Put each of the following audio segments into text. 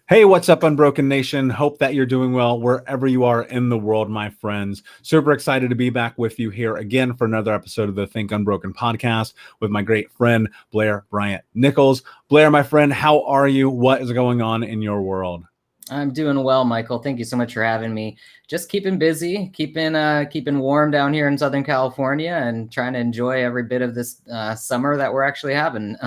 Hey, what's up, Unbroken Nation? Hope that you're doing well wherever you are in the world, my friends. Super excited to be back with you here again for another episode of the Think Unbroken podcast with my great friend, Blair Bryant Nichols. Blair, my friend, how are you? What is going on in your world? I'm doing well, Michael. Thank you so much for having me. Just keeping busy, keeping warm down here in Southern California, and trying to enjoy every bit of this summer that we're actually having.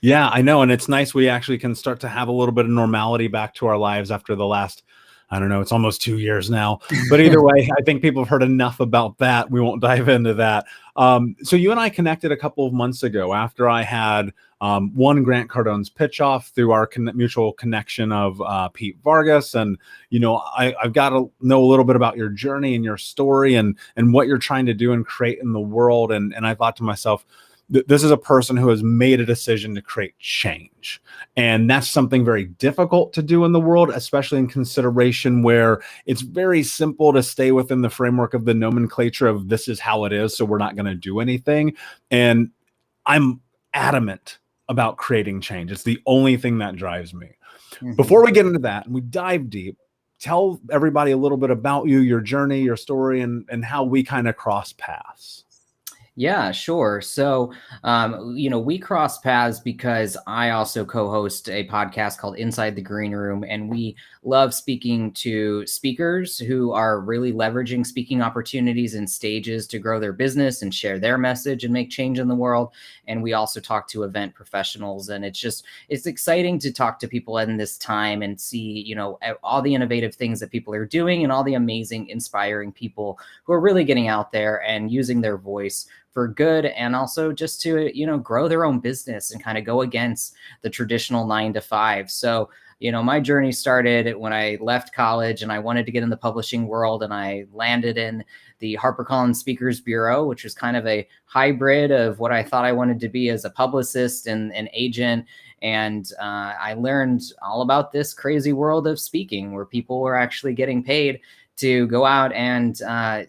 Yeah, I know. And it's nice we actually can start to have a little bit of normality back to our lives after the last, I don't know, it's almost 2 years now. But either way, I think people have heard enough about that. We won't dive into that. So you and I connected a couple of months ago after I had won Grant Cardone's pitch off through our mutual connection of Pete Vargas. And, you know, I've got to know a little bit about your journey and your story and what you're trying to do and create in the world. And I thought to myself, this is a person who has made a decision to create change. And that's something very difficult to do in the world, especially in consideration where it's very simple to stay within the framework of the nomenclature of this is how it is, so we're not going to do anything. And I'm adamant about creating change. It's the only thing that drives me. Before we get into that and we dive deep, tell everybody a little bit about you, your journey, your story, and how we kind of cross paths. Yeah, sure. So, we cross paths because I also co-host a podcast called Inside the Green Room, and we love speaking to speakers who are really leveraging speaking opportunities and stages to grow their business and share their message and make change in the world. And we also talk to event professionals, and it's exciting to talk to people in this time and see, all the innovative things that people are doing and all the amazing, inspiring people who are really getting out there and using their voice for good, and also just to, grow their own business and kind of go against the traditional 9 to 5. So, my journey started when I left college and I wanted to get in the publishing world, and I landed in the HarperCollins Speakers Bureau, which was kind of a hybrid of what I thought I wanted to be as a publicist and an agent. And I learned all about this crazy world of speaking where people were actually getting paid to go out and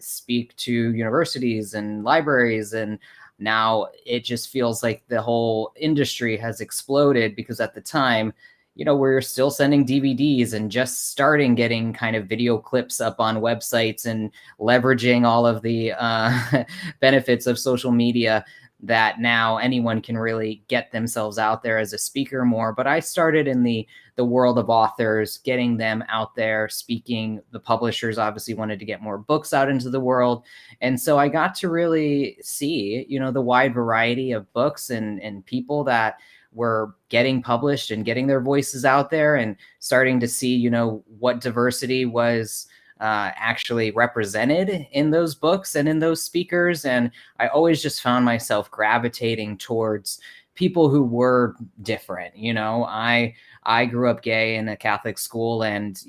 speak to universities and libraries. And now it just feels like the whole industry has exploded, because at the time, we're still sending DVDs and just starting getting kind of video clips up on websites and leveraging all of the benefits of social media, that now anyone can really get themselves out there as a speaker more. But I started in the world of authors, getting them out there speaking. The publishers obviously wanted to get more books out into the world. And so I got to really see, the wide variety of books and people that were getting published and getting their voices out there, and starting to see, what diversity was actually represented in those books and in those speakers. And I always just found myself gravitating towards people who were different. I grew up gay in a Catholic school, and,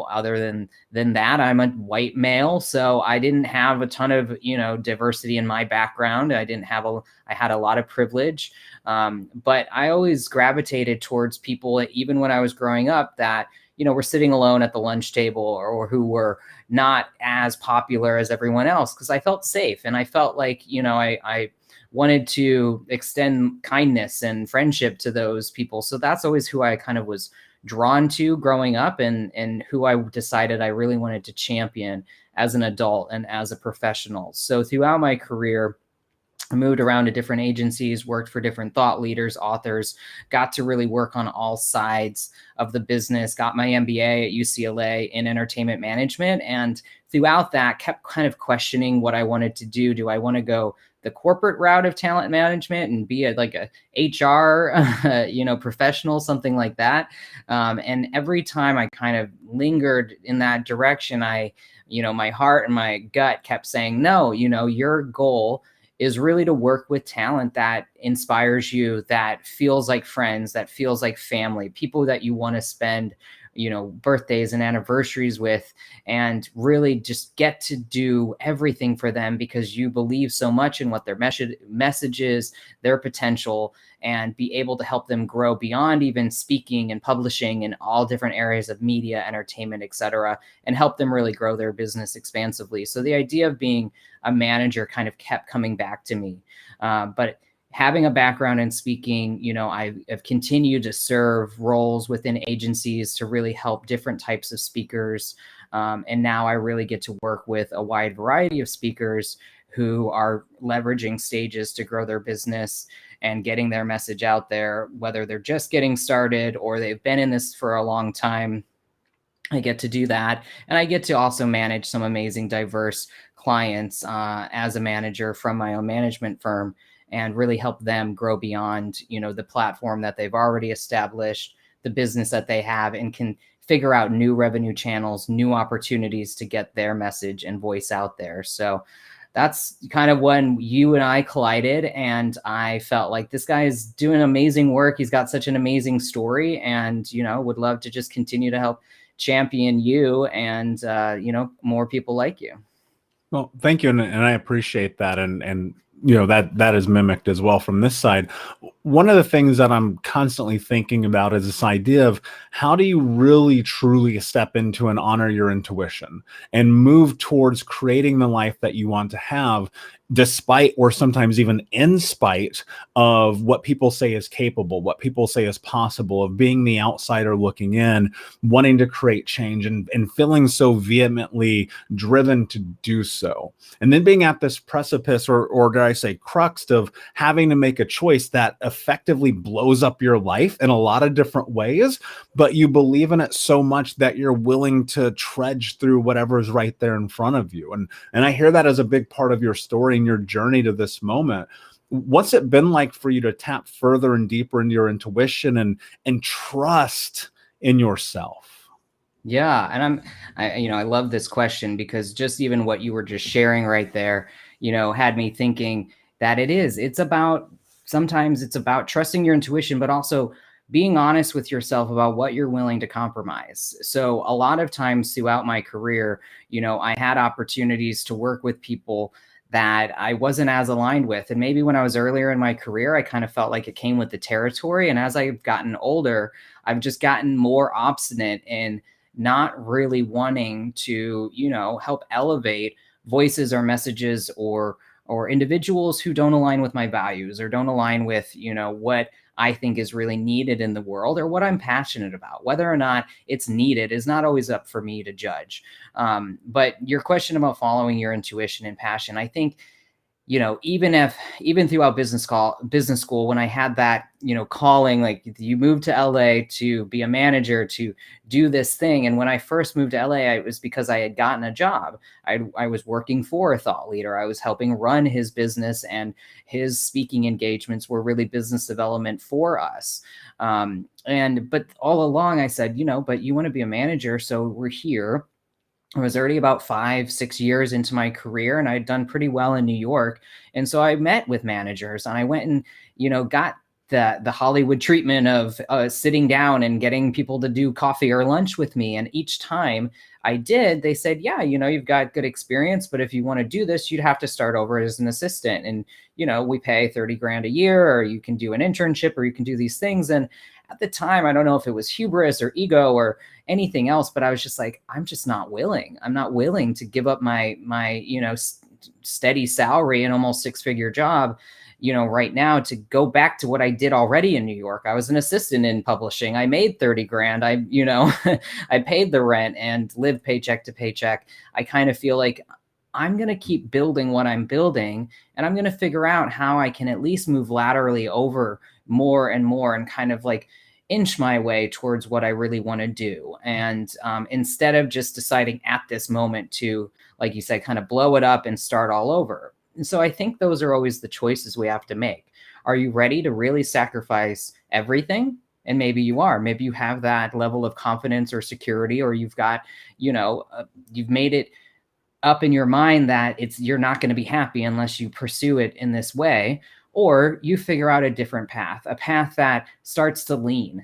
other than that, I'm a white male. So I didn't have a ton of, diversity in my background. I had a lot of privilege. But I always gravitated towards people, even when I was growing up, that, were sitting alone at the lunch table, or who were not as popular as everyone else, because I felt safe. And I felt like, I wanted to extend kindness and friendship to those people. So that's always who I kind of was drawn to growing up, and who I decided I really wanted to champion as an adult and as a professional. So throughout my career, I moved around to different agencies, worked for different thought leaders, authors, got to really work on all sides of the business, got my MBA at UCLA in entertainment management. And throughout that, kept kind of questioning what I wanted to do. Do I want to go the corporate route of talent management and be a HR, professional, something like that? And every time I kind of lingered in that direction, my heart and my gut kept saying, no, your goal is really to work with talent that inspires you, that feels like friends, that feels like family, people that you want to spend, birthdays and anniversaries with, and really just get to do everything for them because you believe so much in what their message is, their potential, and be able to help them grow beyond even speaking and publishing in all different areas of media, entertainment, etc., and help them really grow their business expansively. So the idea of being a manager kind of kept coming back to me. But having a background in speaking, I've continued to serve roles within agencies to really help different types of speakers. And now I really get to work with a wide variety of speakers who are leveraging stages to grow their business and getting their message out there, whether they're just getting started or they've been in this for a long time. I get to do that. And I get to also manage some amazing, diverse clients as a manager from my own management firm, and really help them grow beyond, the platform that they've already established, the business that they have, and can figure out new revenue channels, new opportunities to get their message and voice out there. So that's kind of when you and I collided, and I felt like this guy is doing amazing work. He's got such an amazing story, and, would love to just continue to help champion you and, more people like you. Well, thank you. And I appreciate that. And that is mimicked as well from this side. One of the things that I'm constantly thinking about is this idea of how do you really truly step into and honor your intuition and move towards creating the life that you want to have, despite, or sometimes even in spite of what people say is capable, what people say is possible, of being the outsider looking in, wanting to create change, and feeling so vehemently driven to do so. And then being at this precipice, or dare I say crux, of having to make a choice that effectively blows up your life in a lot of different ways, but you believe in it so much that you're willing to trudge through whatever is right there in front of you. And I hear that as a big part of your story and your journey to this moment. What's it been like for you to tap further and deeper into your intuition and trust in yourself? Yeah. And I love this question, because just even what you were just sharing right there, had me thinking that sometimes it's about trusting your intuition, but also being honest with yourself about what you're willing to compromise. So a lot of times throughout my career, I had opportunities to work with people that I wasn't as aligned with. And maybe when I was earlier in my career, I kind of felt like it came with the territory. And as I've gotten older, I've just gotten more obstinate in not really wanting to, help elevate voices or messages or individuals who don't align with my values or don't align with, what I think is really needed in the world or what I'm passionate about. Whether or not it's needed is not always up for me to judge. But your question about following your intuition and passion, I think, even throughout business school, when I had that, calling, like, you moved to LA to be a manager, to do this thing. And when I first moved to LA, it was because I had gotten a job. I was working for a thought leader. I was helping run his business, and his speaking engagements were really business development for us. But all along I said, but you want to be a manager. So we're here. I was already about 5-6 years into my career, and I'd done pretty well in New York. And so I met with managers, and I went and, got the Hollywood treatment of sitting down and getting people to do coffee or lunch with me. And each time I did, they said, yeah, you've got good experience, but if you want to do this, you'd have to start over as an assistant. And, we pay 30 grand a year, or you can do an internship, or you can do these things. And at the time, I don't know if it was hubris or ego or anything else, but I was just like, I'm just not willing. I'm not willing to give up my steady salary and almost 6-figure job, right now, to go back to what I did already in New York. I was an assistant in publishing. I made 30 grand. I paid the rent and lived paycheck to paycheck. I kind of feel like I'm going to keep building what I'm building, and I'm going to figure out how I can at least move laterally over more and more, and kind of like inch my way towards what I really want to do. And instead of just deciding at this moment to, like you said, kind of blow it up and start all over. And so I think those are always the choices we have to make. Are you ready to really sacrifice everything? And maybe you are. Maybe you have that level of confidence or security, or you've got, you've made it up in your mind that you're not going to be happy unless you pursue it in this way. Or you figure out a different path, a path that starts to lean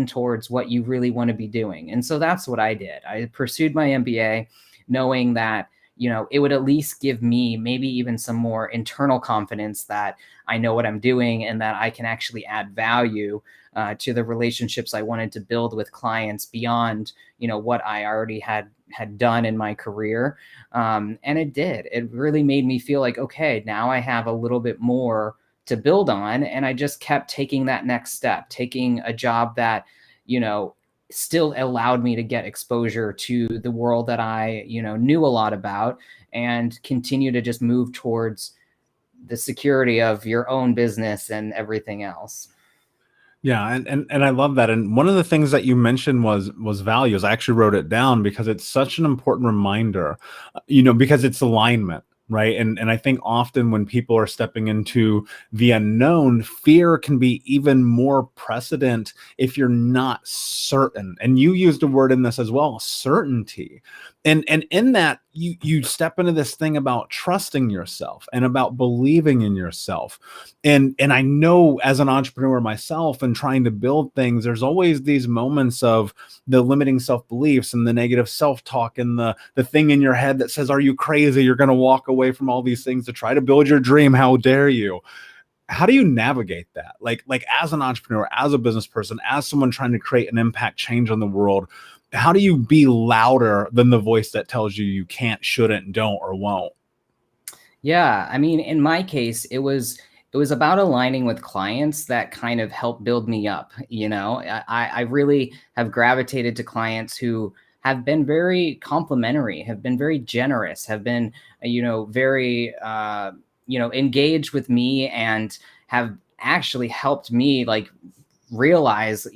towards what you really want to be doing. And so that's what I did. I pursued my MBA, knowing that, it would at least give me maybe even some more internal confidence that I know what I'm doing, and that I can actually add value to the relationships I wanted to build with clients beyond, what I already had done in my career. And it did. It really made me feel like, okay, now I have a little bit more to build on. And I just kept taking that next step, taking a job that, still allowed me to get exposure to the world that I, knew a lot about, and continue to just move towards the security of your own business and everything else. Yeah, and I love that. And one of the things that you mentioned was values. I actually wrote it down because it's such an important reminder, because it's alignment, right? And I think often when people are stepping into the unknown, fear can be even more precedent if you're not certain. And you used a word in this as well, certainty. And in that, you step into this thing about trusting yourself and about believing in yourself. And I know, as an entrepreneur myself and trying to build things, there's always these moments of the limiting self-beliefs and the negative self-talk and the thing in your head that says, are you crazy? You're going to walk away from all these things to try to build your dream. How dare you? How do you navigate that? Like as an entrepreneur, as a business person, as someone trying to create an impact change on the world, how do you be louder than the voice that tells you you can't, shouldn't, don't, or won't? Yeah, I mean, in my case, it was about aligning with clients that kind of help build me up. I really have gravitated to clients who have been very complimentary, have been very generous, have been, very, engaged with me, and have actually helped me like realize,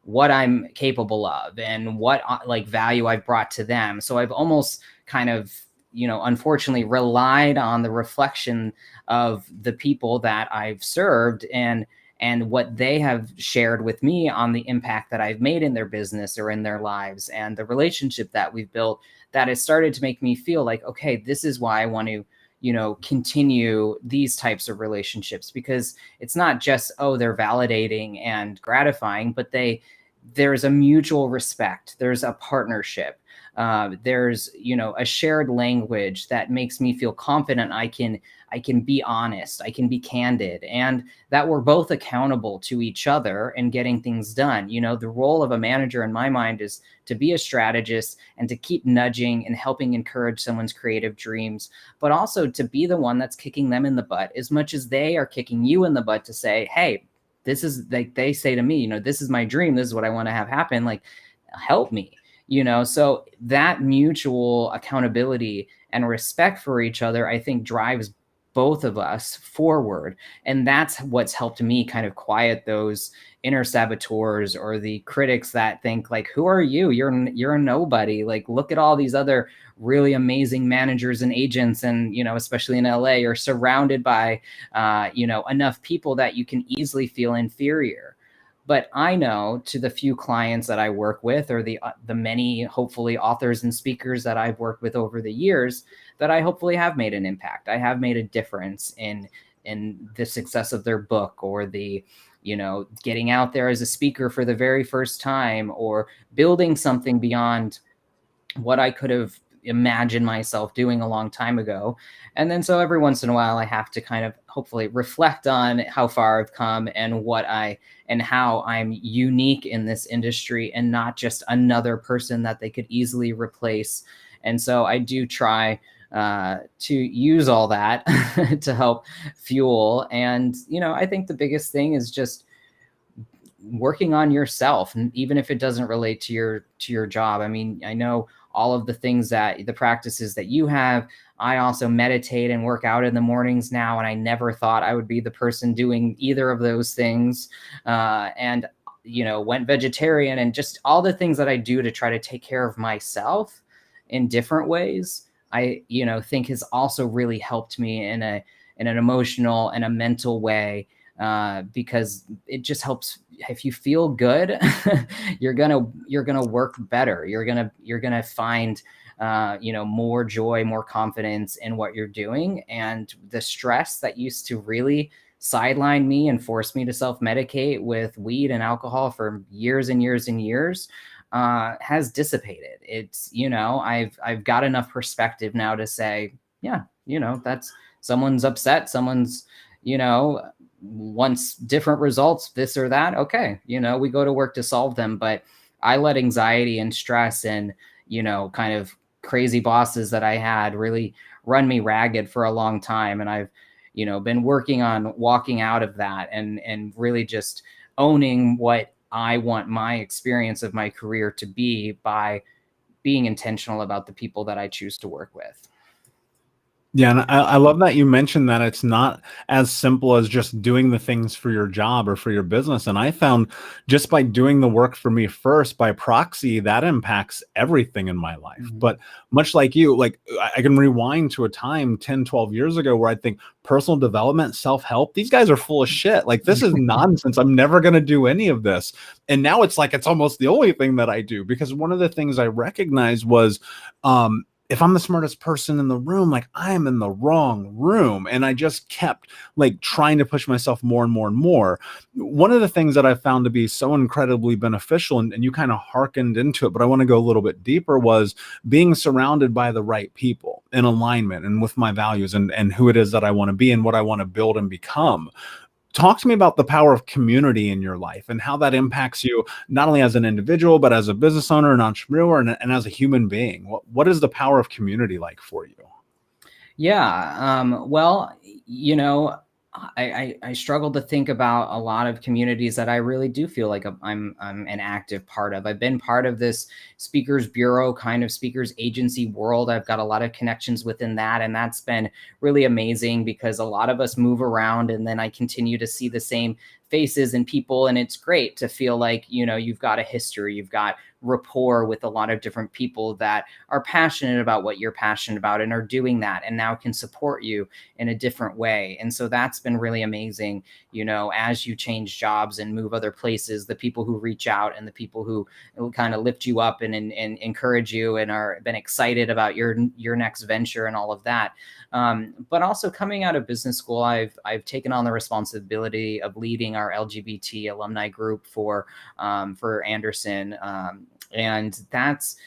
what I'm capable of and what like value I've brought to them. So I've almost kind of, unfortunately relied on the reflection of the people that I've served, and what they have shared with me on the impact that I've made in their business or in their lives, and the relationship that we've built, that has started to make me feel like, okay, this is why I want to, continue these types of relationships, because it's not just, oh, they're validating and gratifying, but there's a mutual respect, there's a partnership, there's, a shared language that makes me feel confident I can be honest, I can be candid, and that we're both accountable to each other and getting things done. The role of a manager in my mind is to be a strategist and to keep nudging and helping encourage someone's creative dreams, but also to be the one that's kicking them in the butt as much as they are kicking you in the butt to say, hey, this is, like they say to me, this is my dream, this is what I want to have happen, like, help me. So that mutual accountability and respect for each other, I think, drives both of us forward. And that's what's helped me kind of quiet those inner saboteurs or the critics that think like, who are you? You're a nobody. Like, look at all these other really amazing managers and agents. And, especially in LA, you're surrounded by, enough people that you can easily feel inferior. But I know, to the few clients that I work with, or the many, hopefully, authors and speakers that I've worked with over the years, that I hopefully have made an impact. I have made a difference in the success of their book, or the, getting out there as a speaker for the very first time, or building something beyond what I could have imagined myself doing a long time ago. And then so every once in a while, I have to kind of hopefully reflect on how far I've come and how I'm unique in this industry and not just another person that they could easily replace. And so I do try to use all that to help fuel. And, I think the biggest thing is just working on yourself, and even if it doesn't relate to your job. I mean, I know all of the things, that the practices that you have. I also meditate and work out in the mornings now, and I never thought I would be the person doing either of those things. And went vegetarian, and just all the things that I do to try to take care of myself in different ways, I think has also really helped me in an emotional and a mental way, because it just helps. If you feel good, you're gonna work better. You're gonna find more joy, more confidence in what you're doing. And the stress that used to really sideline me and force me to self-medicate with weed and alcohol for years and years and years has dissipated. It's, I've got enough perspective now to say, yeah, that's, someone's upset, someone's, wants different results, this or that. Okay. We go to work to solve them. But I let anxiety and stress and, kind of crazy bosses that I had really run me ragged for a long time. And I've, been working on walking out of that and really just owning what I want my experience of my career to be by being intentional about the people that I choose to work with. Yeah, and I love that you mentioned that it's not as simple as just doing the things for your job or for your business. And I found just by doing the work for me first, by proxy, that impacts everything in my life. Mhm. But much like you, like I can rewind to a time 10, 12 years ago where I think personal development, self-help, these guys are full of shit. Like this is nonsense. I'm never going to do any of this. And now it's like it's almost the only thing that I do, because one of the things I recognized was if I'm the smartest person in the room, like I am in the wrong room. And I just kept like trying to push myself more and more and more. One of the things that I found to be so incredibly beneficial, and you kind of hearkened into it, but I want to go a little bit deeper, was being surrounded by the right people in alignment and with my values and who it is that I want to be and what I want to build and become. Talk to me about the power of community in your life and how that impacts you, not only as an individual, but as a business owner, an entrepreneur, and as a human being. What is the power of community like for you? Yeah. Well, I struggle to think about a lot of communities that I really do feel like I'm an active part of. I've been part of this speakers bureau, kind of speakers agency world. I've got a lot of connections within that, and that's been really amazing because a lot of us move around, and then I continue to see the same faces and people, and it's great to feel like you've got a history, you've got rapport with a lot of different people that are passionate about what you're passionate about and are doing that and now can support you in a different way. And so that's been really amazing. As you change jobs and move other places, the people who reach out and the people who kind of lift you up and encourage you and are been excited about your next venture and all of that. But also coming out of business school, I've taken on the responsibility of leading our LGBT alumni group for Anderson. And that's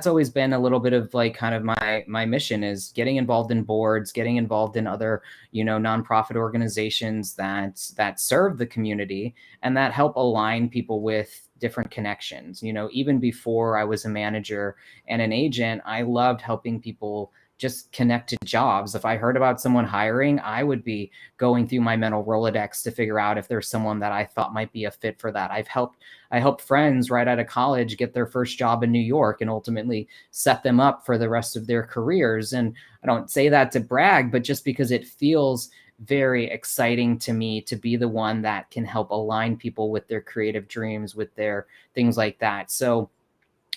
always been a little bit of like kind of my mission, is getting involved in boards, getting involved in other, nonprofit organizations that serve the community and that help align people with different connections. Even before I was a manager and an agent, I loved helping people just connect to jobs. If I heard about someone hiring, I would be going through my mental Rolodex to figure out if there's someone that I thought might be a fit for that. I helped friends right out of college get their first job in New York and ultimately set them up for the rest of their careers. And I don't say that to brag, but just because it feels very exciting to me to be the one that can help align people with their creative dreams, with their things like that. So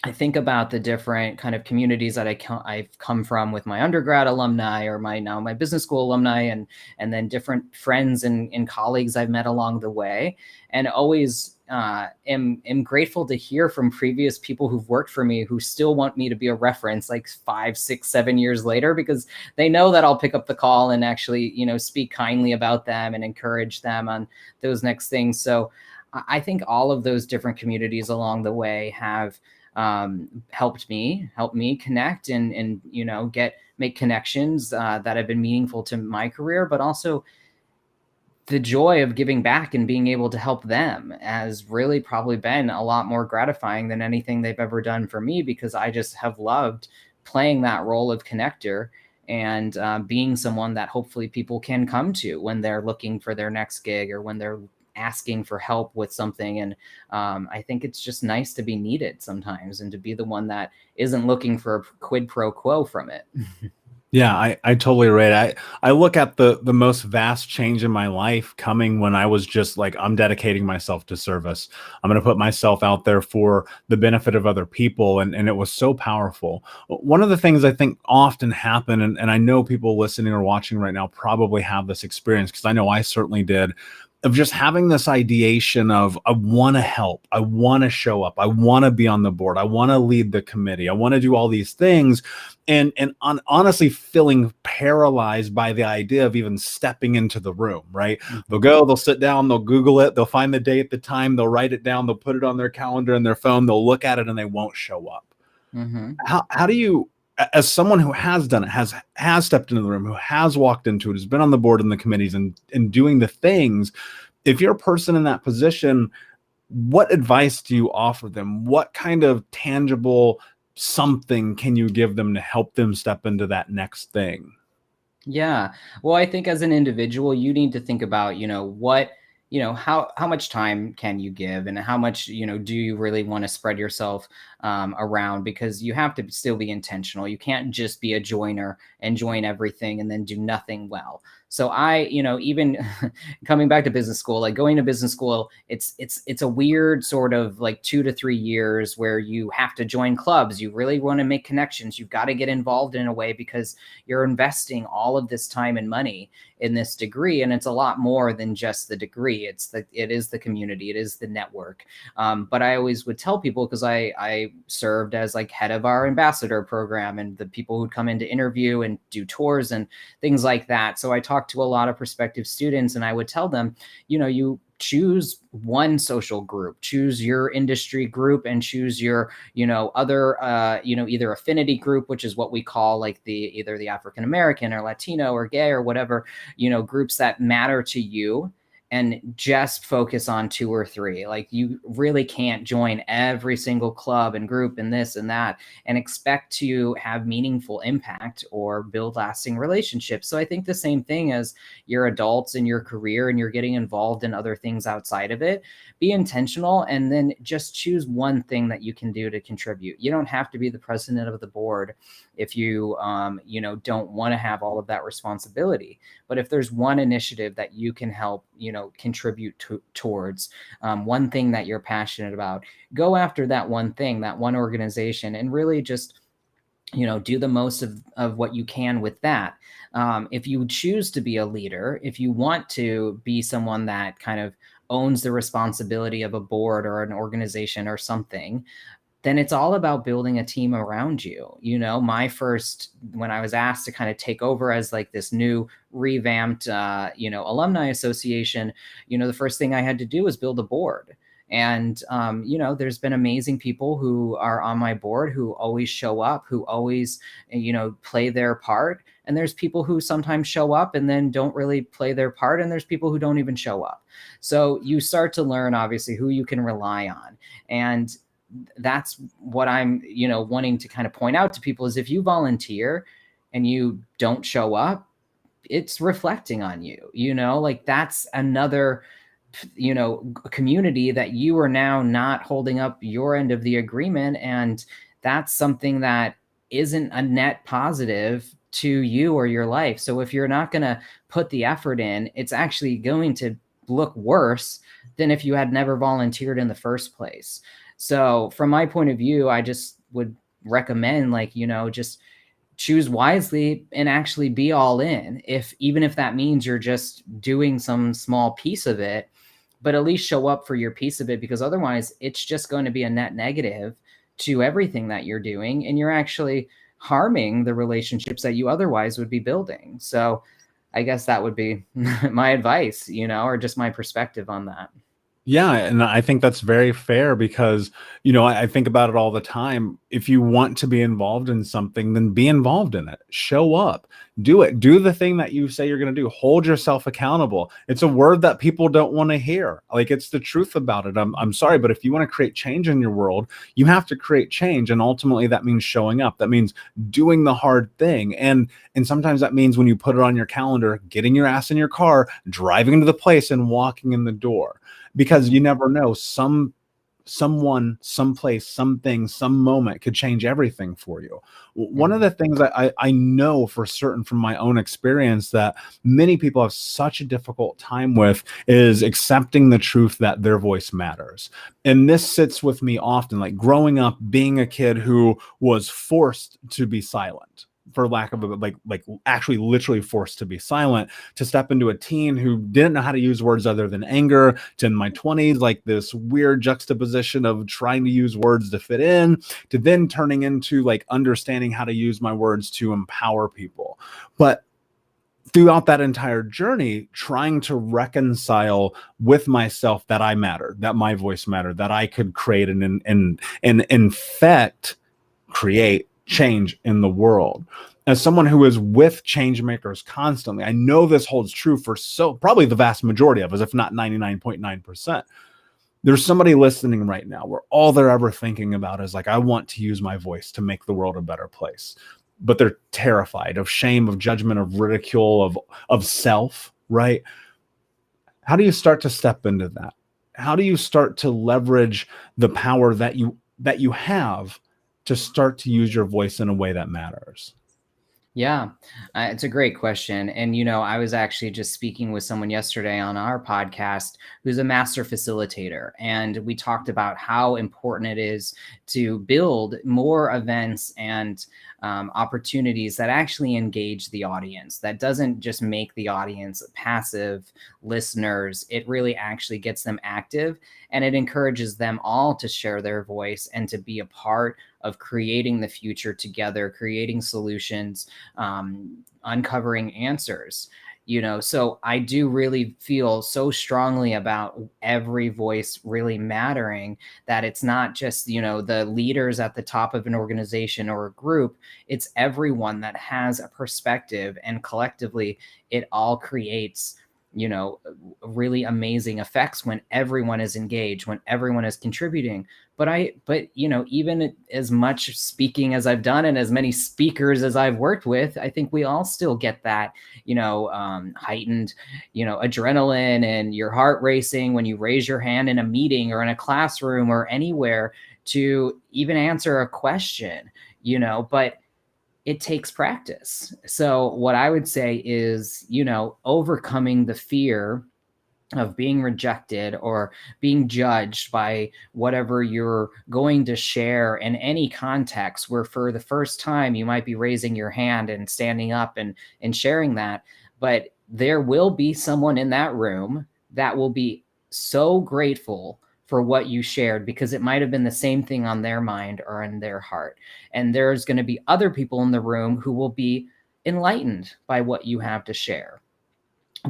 I think about the different kind of communities that I've come from with my undergrad alumni or my business school alumni and then different friends and colleagues I've met along the way, and always am grateful to hear from previous people who've worked for me who still want me to be a reference like 5, 6, 7 years later, because they know that I'll pick up the call and actually, speak kindly about them and encourage them on those next things. So I think all of those different communities along the way have helped me connect and make connections that have been meaningful to my career, but also the joy of giving back and being able to help them has really probably been a lot more gratifying than anything they've ever done for me, because I just have loved playing that role of connector and being someone that hopefully people can come to when they're looking for their next gig or when they're asking for help with something. And I think it's just nice to be needed sometimes and to be the one that isn't looking for a quid pro quo from it. Yeah, I totally right. I look at the most vast change in my life coming when I was just like, I'm dedicating myself to service. I'm going to put myself out there for the benefit of other people. And it was so powerful. One of the things I think often happen, and I know people listening or watching right now probably have this experience, because I know I certainly did, of just having this ideation of, I want to help, I want to show up, I want to be on the board, I want to lead the committee, I want to do all these things, and honestly feeling paralyzed by the idea of even stepping into the room, right? Mm-hmm. They'll go, they'll sit down, they'll Google it, they'll find the date, the time, they'll write it down, they'll put it on their calendar and their phone, they'll look at it and they won't show up. Mm-hmm. How do you, as someone who has done it, has stepped into the room, who has walked into it, has been on the board and the committees and doing the things, if you're a person in that position, what advice do you offer them? What kind of tangible something can you give them to help them step into that next thing? Yeah. Well, I think as an individual, you need to think about, what, how much time can you give, and how much, do you really want to spread yourself around, because you have to still be intentional. You can't just be a joiner and join everything and then do nothing well. So even coming back to business school, like going to business school, it's a weird sort of like 2 to 3 years where you have to join clubs. You really want to make connections. You've got to get involved in a way, because you're investing all of this time and money in this degree, and it's a lot more than just the degree. It is the community, it is the network. But I always would tell people, because I served as like head of our ambassador program, and the people who'd come in to interview and do tours and things like that. So I talked to a lot of prospective students, and I would tell them, you choose one social group, choose your industry group, and choose your, other, either affinity group, which is what we call like either the African American or Latino or gay or whatever, groups that matter to you, and just focus on 2 or 3. Like, you really can't join every single club and group and this and that and expect to have meaningful impact or build lasting relationships. So I think the same thing as you're adults in your career and you're getting involved in other things outside of it. Be intentional, and then just choose one thing that you can do to contribute. You don't have to be the president of the board if you, don't want to have all of that responsibility. But if there's one initiative that you can help, contribute towards, one thing that you're passionate about, go after that one thing, that one organization, and really just, do the most of what you can with that. If you choose to be a leader, if you want to be someone that kind of owns the responsibility of a board or an organization or something, then it's all about building a team around you. When I was asked to kind of take over as like this new revamped, alumni association, the first thing I had to do was build a board. And, there's been amazing people who are on my board who always show up, who always, play their part. And there's people who sometimes show up and then don't really play their part. And there's people who don't even show up. So you start to learn, obviously, who you can rely on. And that's what I'm, wanting to kind of point out to people is, if you volunteer and you don't show up, it's reflecting on you, like that's another, community that you are now not holding up your end of the agreement. And that's something that isn't a net positive to you or your life. So if you're not going to put the effort in, it's actually going to look worse than if you had never volunteered in the first place. So from my point of view, I just would recommend, just choose wisely and actually be all in. Even if that means you're just doing some small piece of it, but at least show up for your piece of it, because otherwise it's just going to be a net negative to everything that you're doing. And you're actually harming the relationships that you otherwise would be building. So I guess that would be my advice, or just my perspective on that. Yeah, and I think that's very fair, because, I think about it all the time. If you want to be involved in something, then be involved in it. Show up, do it, do the thing that you say you're going to do. Hold yourself accountable. It's a word that people don't want to hear. Like, it's the truth about it. I'm sorry, but if you want to create change in your world, you have to create change. And ultimately that means showing up. That means doing the hard thing. And sometimes that means, when you put it on your calendar, getting your ass in your car, driving to the place and walking in the door. Because you never know, someone, someplace, something, some moment could change everything for you. One of the things I know for certain from my own experience that many people have such a difficult time with is accepting the truth that their voice matters. And this sits with me often, like growing up, being a kid who was forced to be silent, for lack of a, like actually literally forced to be silent, to step into a teen who didn't know how to use words other than anger, to in my 20s, like this weird juxtaposition of trying to use words to fit in, to then turning into like understanding how to use my words to empower people. But throughout that entire journey, trying to reconcile with myself that I mattered, that my voice mattered, that I could create and create change in the world. As someone who is with change makers constantly, I know this holds true for probably the vast majority of us, if not 99.9%. There's somebody listening right now where all they're ever thinking about is like, I want to use my voice to make the world a better place. but they're terrified of shame, of judgment, of ridicule, of self, right? How do you start to step into that? How do you start to leverage the power that you have to start to use your voice in a way that matters? Yeah, it's a great question. And, I was actually just speaking with someone yesterday on our podcast who's a master facilitator. And we talked about how important it is to build more events and opportunities that actually engage the audience, that doesn't just make the audience passive listeners. It really actually gets them active, and it encourages them all to share their voice and to be a part of creating the future together, creating solutions, uncovering answers. So I do really feel so strongly about every voice really mattering, that it's not just, the leaders at the top of an organization or a group. It's everyone that has a perspective, and collectively it all creates really amazing effects when everyone is engaged, when everyone is contributing. But even as much speaking as I've done and as many speakers as I've worked with, I think we all still get that heightened adrenaline and your heart racing when you raise your hand in a meeting or in a classroom or anywhere to even answer a question. But it takes practice. So what I would say is, overcoming the fear of being rejected or being judged by whatever you're going to share in any context, where for the first time you might be raising your hand and standing up and sharing that. But there will be someone in that room that will be so grateful for what you shared, because it might have been the same thing on their mind or in their heart. And there's going to be other people in the room who will be enlightened by what you have to share.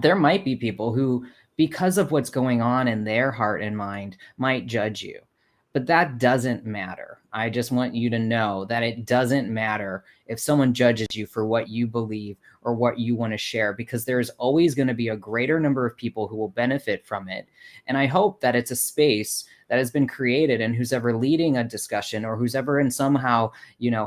There might be people who, because of what's going on in their heart and mind, might judge you. But that doesn't matter. I just want you to know that it doesn't matter if someone judges you for what you believe or what you want to share, because there's always going to be a greater number of people who will benefit from it. And I hope that it's a space that has been created, and who's ever leading a discussion, or who's ever in somehow,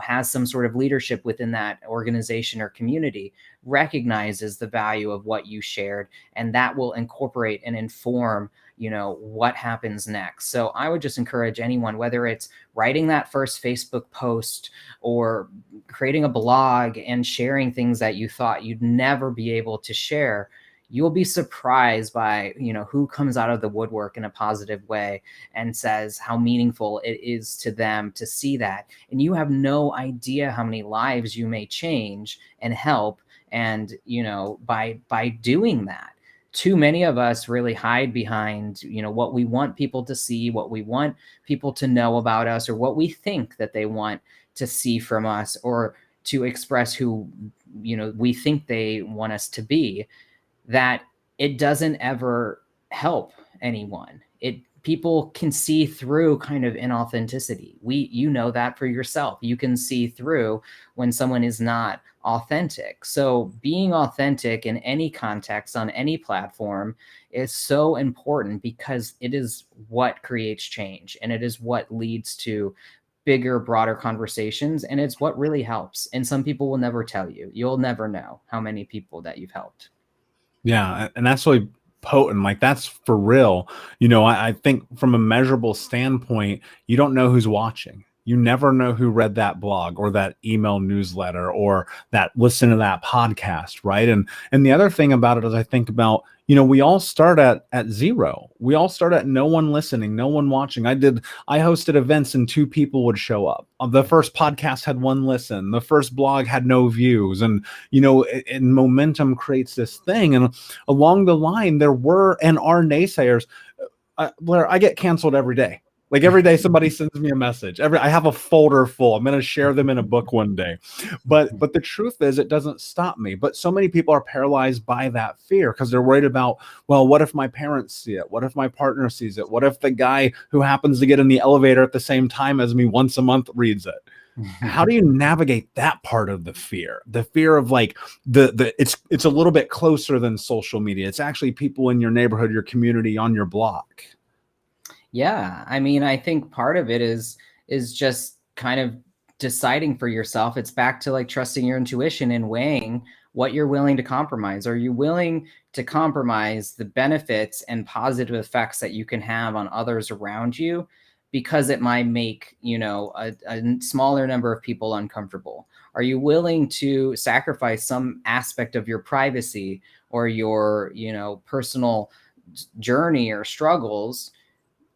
has some sort of leadership within that organization or community, recognizes the value of what you shared, and that will incorporate and inform what happens next. So I would just encourage anyone, whether it's writing that first Facebook post or creating a blog and sharing things that you thought you'd never be able to share, you'll be surprised by who comes out of the woodwork in a positive way and says how meaningful it is to them to see that. And you have no idea how many lives you may change and help, and by doing that. Too many of us really hide behind, what we want people to see, what we want people to know about us, or what we think that they want to see from us, or to express who, we think they want us to be, that it doesn't ever help anyone. People can see through kind of inauthenticity. You know that for yourself. You can see through when someone is not authentic. So being authentic in any context, on any platform, is so important, because it is what creates change, and it is what leads to bigger, broader conversations, and it's what really helps. And some people will never tell you. You'll never know how many people that you've helped. Yeah, and that's really potent. Like, that's for real. I think from a measurable standpoint, you don't know who's watching. You never know who read that blog or that email newsletter or that listened to that podcast, right? And the other thing about it is, I think about, we all start at zero. We all start at no one listening, no one watching. I hosted events and 2 people would show up. The first podcast had 1 listen. The first blog had no views. And, and momentum creates this thing. And along the line, there were and are naysayers. Blair, I get canceled every day. Like, every day somebody sends me a message. I have a folder full. I'm going to share them in a book one day. But the truth is, it doesn't stop me. But so many people are paralyzed by that fear, because they're worried about, well, what if my parents see it? What if my partner sees it? What if the guy who happens to get in the elevator at the same time as me once a month reads it? How do you navigate that part of the fear? The fear of, like, it's a little bit closer than social media. It's actually people in your neighborhood, your community, on your block. Yeah, I mean, I think part of it is just kind of deciding for yourself. It's back to like trusting your intuition and weighing what you're willing to compromise. Are you willing to compromise the benefits and positive effects that you can have on others around you, because it might make, you know, a smaller number of people uncomfortable? Are you willing to sacrifice some aspect of your privacy or your, you know, personal journey or struggles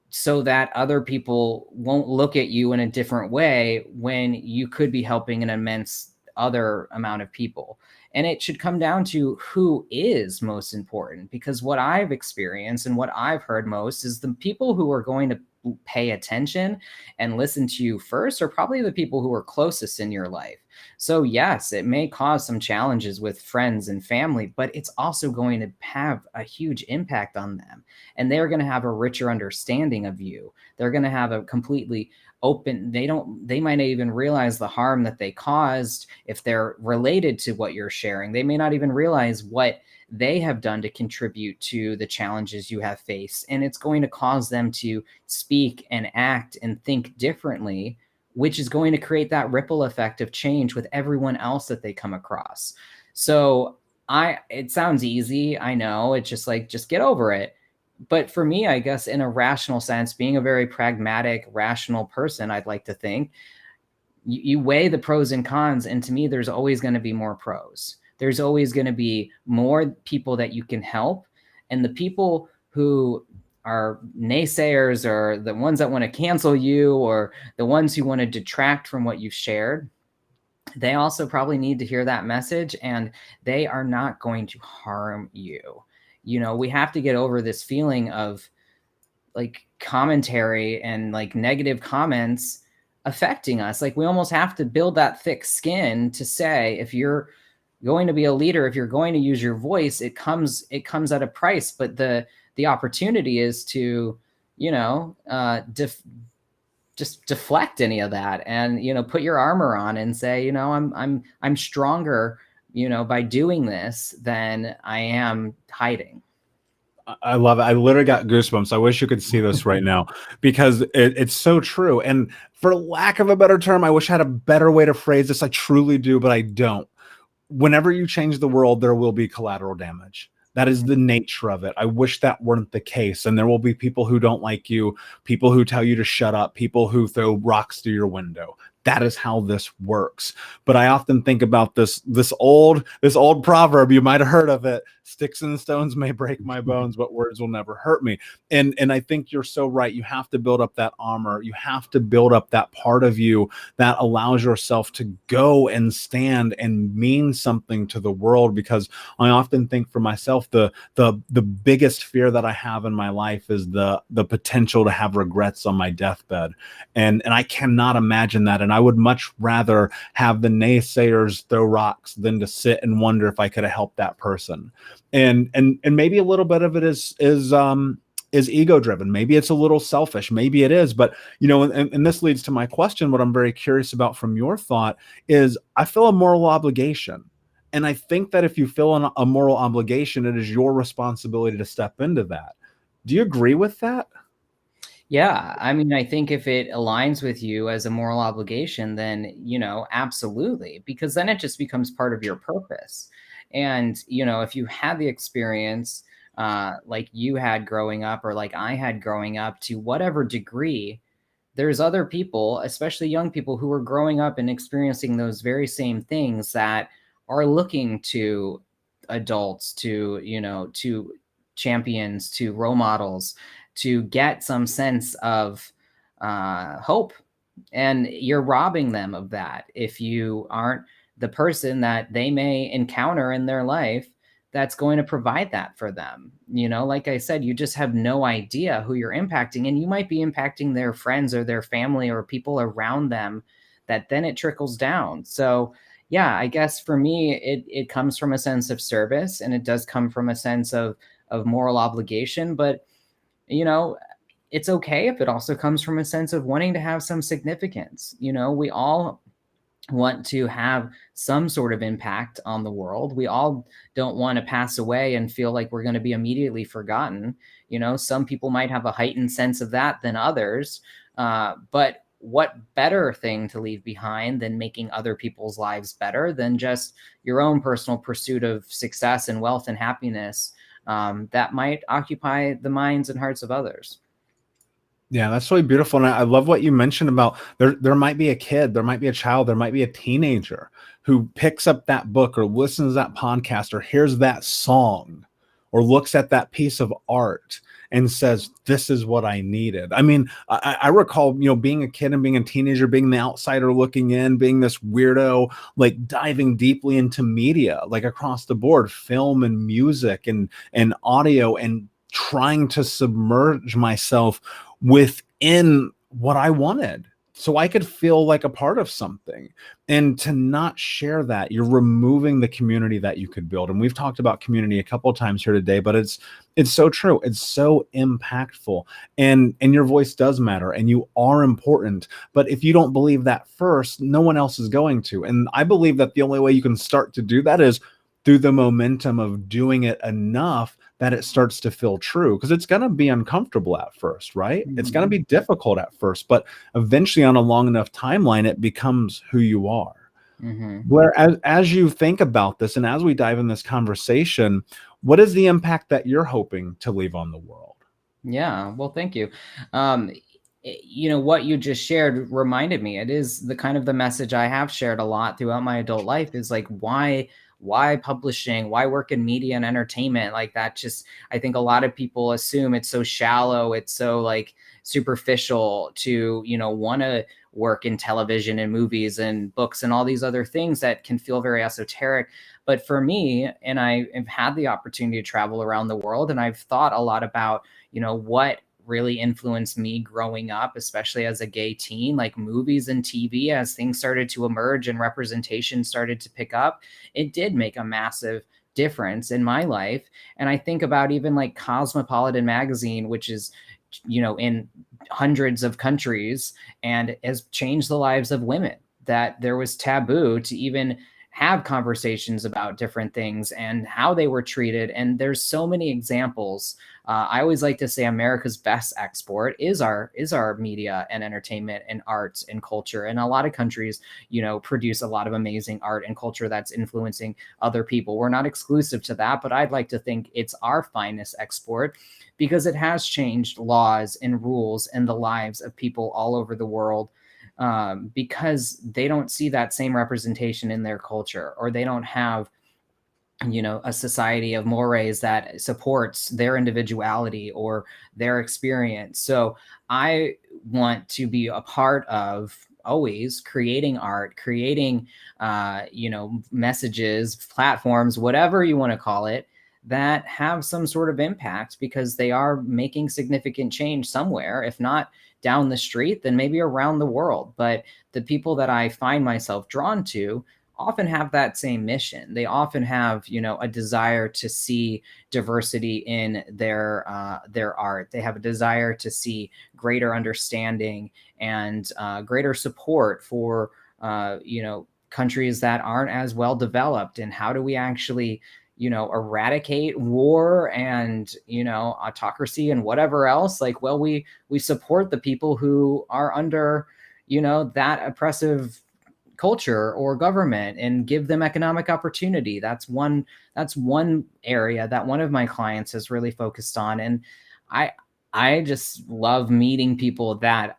so that other people won't look at you in a different way when you could be helping an immense other amount of people? And it should come down to who is most important, because what I've experienced and what I've heard most is the people who are going to pay attention and listen to you first are probably the people who are closest in your life. So yes, it may cause some challenges with friends and family, but it's also going to have a huge impact on them. And they're going to have a richer understanding of you. They're going to have a completely open, they might not even realize the harm that they caused if they're related to what you're sharing. They may not even realize what they have done to contribute to the challenges you have faced. And it's going to cause them to speak and act and think differently, which is going to create that ripple effect of change with everyone else that they come across. So it sounds easy. I know, it's just like, just get over it. But for me, I guess in a rational sense, being a very pragmatic, rational person, I'd like to think, you weigh the pros and cons. And to me, there's always going to be more pros. There's always going to be more people that you can help. And the people who are naysayers or the ones that want to cancel you or the ones who want to detract from what you've shared, they also probably need to hear that message, and they are not going to harm you. You know, we have to get over this feeling of like commentary and like negative comments affecting us. Like we almost have to build that thick skin to say, if you're going to be a leader, if you're going to use your voice, it comes at a price. But the opportunity is to, you know, just deflect any of that and, you know, put your armor on and say, you know, I'm stronger, you know, by doing this than I am hiding. I love it. I literally got goosebumps. I wish you could see this right now because it's so true. And for lack of a better term, I wish I had a better way to phrase this. I truly do, but I don't. Whenever you change the world, there will be collateral damage. That is the nature of it. I wish that weren't the case. And there will be people who don't like you, people who tell you to shut up, people who throw rocks through your window. That is how this works. But I often think about this old proverb. You might have heard of it. Sticks and stones may break my bones, but words will never hurt me. And I think you're so right. You have to build up that armor. You have to build up that part of you that allows yourself to go and stand and mean something to the world. Because I often think for myself, the biggest fear that I have in my life is the potential to have regrets on my deathbed. And I cannot imagine that. And I would much rather have the naysayers throw rocks than to sit and wonder if I could have helped that person. And maybe a little bit of it is ego driven. Maybe it's a little selfish. Maybe it is. But, you know, and this leads to my question. What I'm very curious about from your thought is I feel a moral obligation. And I think that if you feel a moral obligation, it is your responsibility to step into that. Do you agree with that? Yeah, I mean, I think if it aligns with you as a moral obligation, then, you know, absolutely, because then it just becomes part of your purpose. And, you know, if you had the experience like you had growing up or like I had growing up, to whatever degree, there's other people, especially young people, who are growing up and experiencing those very same things that are looking to adults, to, you know, to champions, to role models, to get some sense of hope. And you're robbing them of that if you aren't the person that they may encounter in their life that's going to provide that for them. You know, like I said, you just have no idea who you're impacting, and you might be impacting their friends or their family or people around them, that then it trickles down. So yeah, I guess for me, it comes from a sense of service, and it does come from a sense of moral obligation. But, you know, it's okay if it also comes from a sense of wanting to have some significance. You know, we all want to have some sort of impact on the world. We all don't want to pass away and feel like we're going to be immediately forgotten. You know, some people might have a heightened sense of that than others. But what better thing to leave behind than making other people's lives better than just your own personal pursuit of success and wealth and happiness that might occupy the minds and hearts of others. Yeah, that's really beautiful. And I love what you mentioned about there might be a kid, there might be a child, there might be a teenager who picks up that book or listens to that podcast or hears that song or looks at that piece of art and says, this is what I needed. I mean, I recall, being a kid and being a teenager, being the outsider looking in, being this weirdo, like diving deeply into media, like across the board, film and music and audio, and trying to submerge myself within what I wanted so I could feel like a part of something. And to not share that, you're removing the community that you could build. And we've talked about community a couple of times here today, but it's so true. It's so impactful, and your voice does matter, and you are important. But if you don't believe that first, no one else is going to. And I believe that the only way you can start to do that is through the momentum of doing it enough that it starts to feel true, because it's going to be uncomfortable at first, right? It's going to be difficult at first, but eventually on a long enough timeline, it becomes who you are. Blair, as you think about this and as we dive in this conversation, what is the impact that you're hoping to leave on the world? Yeah, well, thank you. What you just shared reminded me, it is the kind of the message I have shared a lot throughout my adult life, is like, why publishing, why work in media and entertainment? Like that, just, I think a lot of people assume it's so shallow, it's so like superficial to, want to work in television and movies and books and all these other things that can feel very esoteric. But for me, and I have had the opportunity to travel around the world, and I've thought a lot about, what really influenced me growing up, especially as a gay teen, like movies and TV, as things started to emerge and representation started to pick up, it did make a massive difference in my life. And I think about even like Cosmopolitan magazine, which is, in hundreds of countries, and has changed the lives of women, that there was taboo to even have conversations about different things and how they were treated. And there's so many examples. I always like to say America's best export is our media and entertainment and arts and culture. And a lot of countries, produce a lot of amazing art and culture that's influencing other people. We're not exclusive to that, but I'd like to think it's our finest export, because it has changed laws and rules and the lives of people all over the world. Because they don't see that same representation in their culture, or they don't have, a society of mores that supports their individuality or their experience. So I want to be a part of always creating art, creating, messages, platforms, whatever you want to call it, that have some sort of impact, because they are making significant change somewhere, if not down the street, then maybe around the world. But the people that I find myself drawn to often have that same mission. They often have, a desire to see diversity in their art. They have a desire to see greater understanding and greater support for, countries that aren't as well developed. And how do we actually, eradicate war and, autocracy and whatever else? Like, well, we support the people who are under, that oppressive culture or government, and give them economic opportunity. That's one area that one of my clients has really focused on. And I just love meeting people that,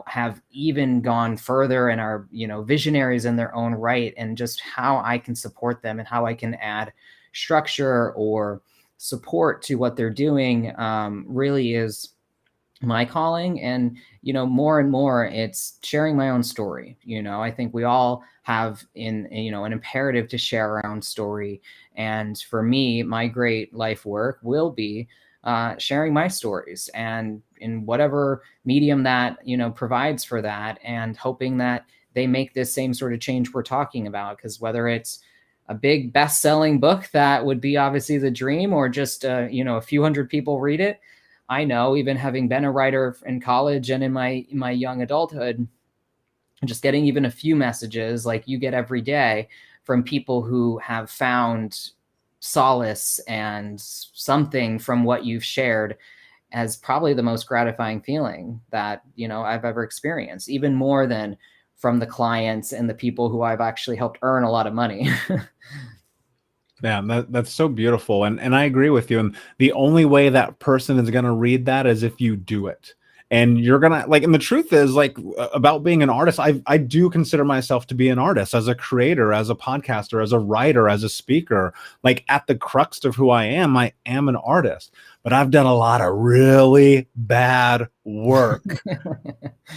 have even gone further and are, visionaries in their own right, and just how I can support them and how I can add structure or support to what they're doing really is my calling. And, more and more it's sharing my own story. I think we all have an imperative to share our own story. And for me, my great life work will be sharing my stories, and in whatever medium that, provides for that, and hoping that they make this same sort of change we're talking about. Because whether it's a big best-selling book, that would be obviously the dream, or just a few hundred people read it. I know, even having been a writer in college and in my young adulthood, just getting even a few messages like you get every day from people who have found solace and something from what you've shared, as probably the most gratifying feeling that, I've ever experienced, even more than from the clients and the people who I've actually helped earn a lot of money. Yeah, that's so beautiful. And I agree with you. And the only way that person is going to read that is if you do it. And you're going to and the truth is about being an artist, I do consider myself to be an artist, as a creator, as a podcaster, as a writer, as a speaker. At the crux of who I am an artist, but I've done a lot of really bad work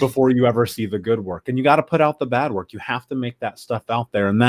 before you ever see the good work. And you got to put out the bad work. You have to make that stuff out there. And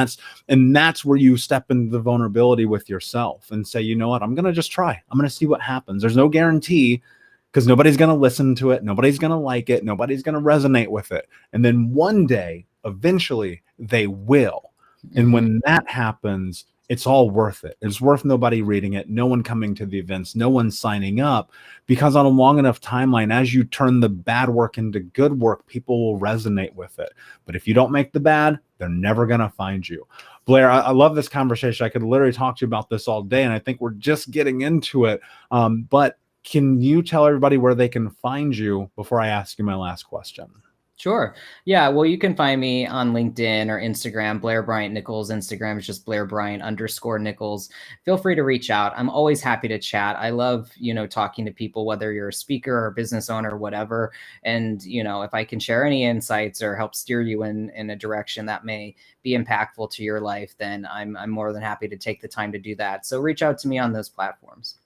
that's where you step into the vulnerability with yourself and say, you know what, I'm going to just try. I'm going to see what happens. There's no guarantee, because nobody's going to listen to it. Nobody's going to like it. Nobody's going to resonate with it. And then one day, eventually, they will. And when that happens, it's all worth it. It's worth nobody reading it, no one coming to the events, no one signing up, because on a long enough timeline, as you turn the bad work into good work, people will resonate with it. But if you don't make the bad, they're never going to find you. Blair, I love this conversation. I could literally talk to you about this all day, and I think we're just getting into it. But can you tell everybody where they can find you before I ask you my last question? Sure. Yeah. Well, you can find me on LinkedIn or Instagram, Blair Bryant Nichols. Instagram is just Blair Bryant _Nichols. Feel free to reach out. I'm always happy to chat. I love, talking to people, whether you're a speaker or a business owner or whatever. And, if I can share any insights or help steer you in a direction that may be impactful to your life, then I'm more than happy to take the time to do that. So reach out to me on those platforms.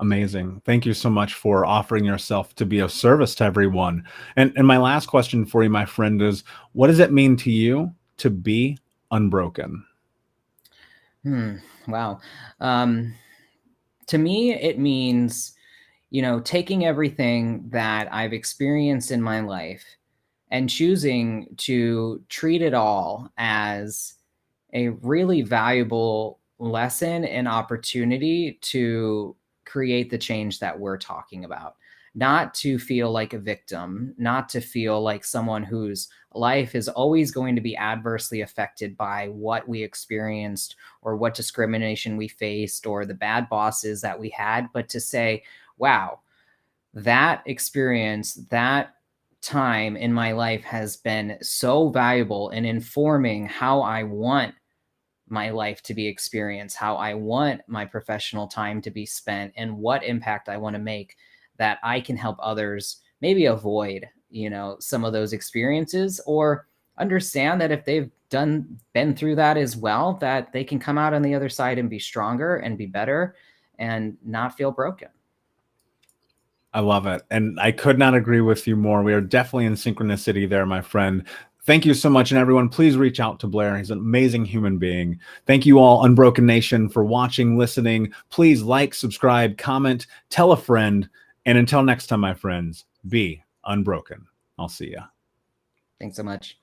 Amazing. Thank you so much for offering yourself to be of service to everyone. And my last question for you, my friend, is what does it mean to you to be unbroken? Wow. To me, it means, taking everything that I've experienced in my life and choosing to treat it all as a really valuable lesson and opportunity to create the change that we're talking about. Not to feel like a victim, not to feel like someone whose life is always going to be adversely affected by what we experienced or what discrimination we faced or the bad bosses that we had, but to say, wow, that experience, that time in my life has been so valuable in informing how I want my life to be experienced, how I want my professional time to be spent, and what impact I want to make, that I can help others maybe avoid, some of those experiences, or understand that if they've been through that as well, that they can come out on the other side and be stronger and be better and not feel broken. I love it. And I could not agree with you more. We are definitely in synchronicity there, my friend. Thank you so much. And everyone, please reach out to Blair. He's an amazing human being. Thank you all, Unbroken Nation, for watching, listening. Please like, subscribe, comment, tell a friend. And until next time, my friends, be unbroken. I'll see ya. Thanks so much.